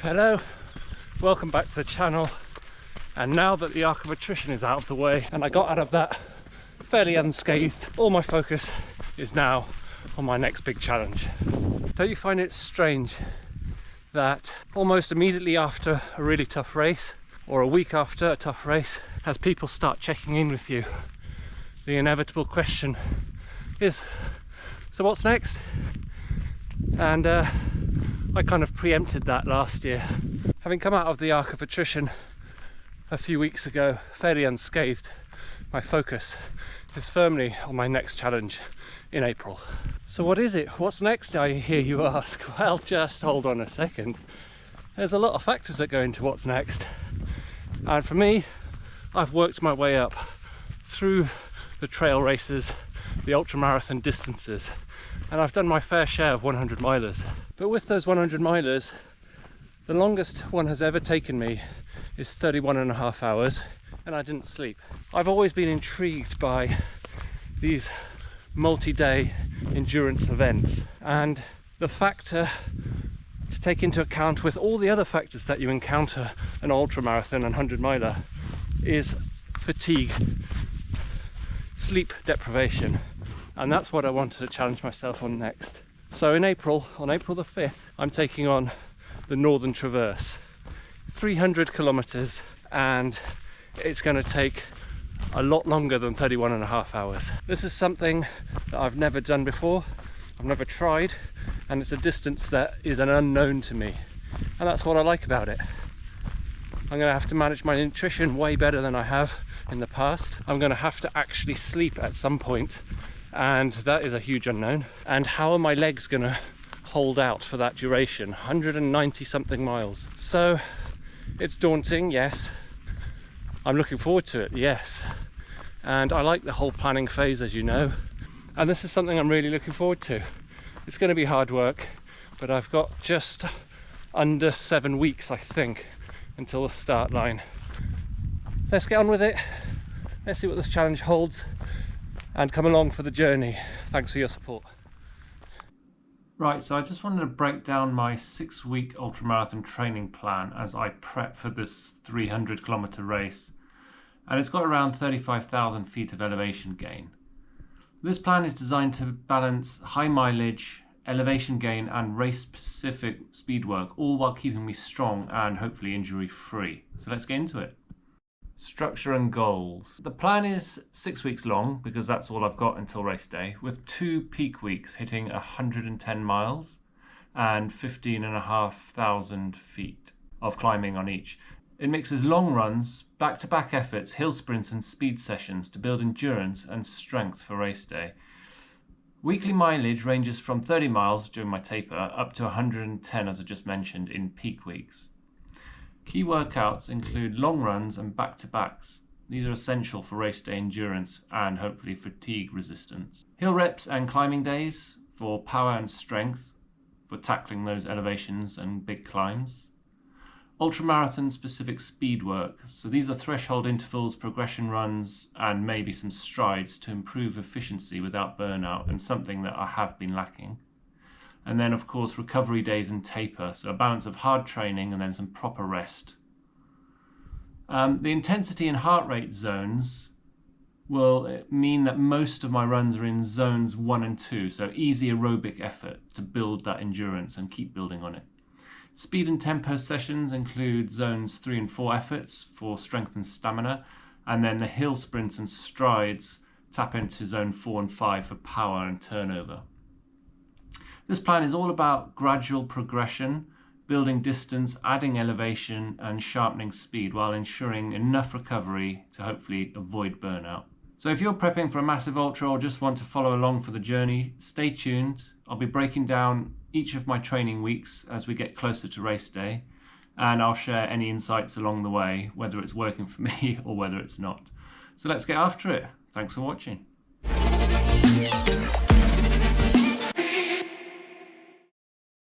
Hello, welcome back to the channel. And now that the arc of attrition is out of the way and I got out of that fairly unscathed, all my focus is now on my next big challenge. Don't you find it strange that almost immediately after a really tough race, or a week after a tough race, as people start checking in with you, the inevitable question is, so what's next? And I kind of preempted that last year. Having come out of the arc of attrition a few weeks ago, fairly unscathed, my focus is firmly on my next challenge in April. So what is it? What's next, I hear you ask? Well, just hold on a second. There's a lot of factors that go into what's next. And for me, I've worked my way up through the trail races, the ultramarathon distances, and I've done my fair share of 100 milers. But with those 100 milers, the longest one has ever taken me is 31.5 hours, and I didn't sleep. I've always been intrigued by these multi-day endurance events, and the factor to take into account with all the other factors that you encounter an ultramarathon and 100 miler is fatigue, sleep deprivation, and that's what I wanted to challenge myself on next. So in April, on April the 5th, I'm taking on the Northern Traverse, 300 kilometers, and it's going to take a lot longer than 31.5 hours. This is something that I've never done before, I've never tried, and it's a distance that is an unknown to me, and that's what I like about it. I'm going to have to manage my nutrition way better than I have in the past. I'm going to have to actually sleep at some point, and that is a huge unknown. And how are my legs going to hold out for that duration? 190 something miles. So it's daunting, yes. I'm looking forward to it, yes. And I like the whole planning phase, as you know. And this is something I'm really looking forward to. It's going to be hard work, but I've got just under 7 weeks, I think, until the start line. Let's get on with it. Let's see what this challenge holds, and come along for the journey. Thanks for your support. Right, so I just wanted to break down my 6-week ultramarathon training plan as I prep for this 300 kilometer race, and it's got around 35,000 feet of elevation gain. This plan is designed to balance high mileage, elevation gain and race specific speed work, all while keeping me strong and hopefully injury free. So let's get into it. Structure and goals. The plan is 6 weeks long because that's all I've got until race day, with 2 peak weeks hitting 110 miles and 15,500 feet of climbing on each. It mixes long runs, back-to-back efforts, hill sprints and speed sessions to build endurance and strength for race day. Weekly mileage ranges from 30 miles during my taper up to 110, as I just mentioned, in peak weeks. Key workouts include long runs and back-to-backs. These are essential for race day endurance and hopefully fatigue resistance. Hill reps and climbing days for power and strength for tackling those elevations and big climbs. Ultramarathon specific speed work. So these are threshold intervals, progression runs, and maybe some strides to improve efficiency without burnout, and something that I have been lacking. And then of course recovery days and taper, so a balance of hard training and then some proper rest. The intensity and heart rate zones will mean that most of my runs are in zones 1 and 2, so easy aerobic effort to build that endurance and keep building on it. Speed and tempo sessions include zones 3 and 4 efforts for strength and stamina, and then the hill sprints and strides tap into zone 4 and 5 for power and turnover. This plan is all about gradual progression, building distance, adding elevation and sharpening speed while ensuring enough recovery to hopefully avoid burnout. So if you're prepping for a massive ultra or just want to follow along for the journey, stay tuned. I'll be breaking down each of my training weeks as we get closer to race day, and I'll share any insights along the way, whether it's working for me or whether it's not. So let's get after it. Thanks for watching.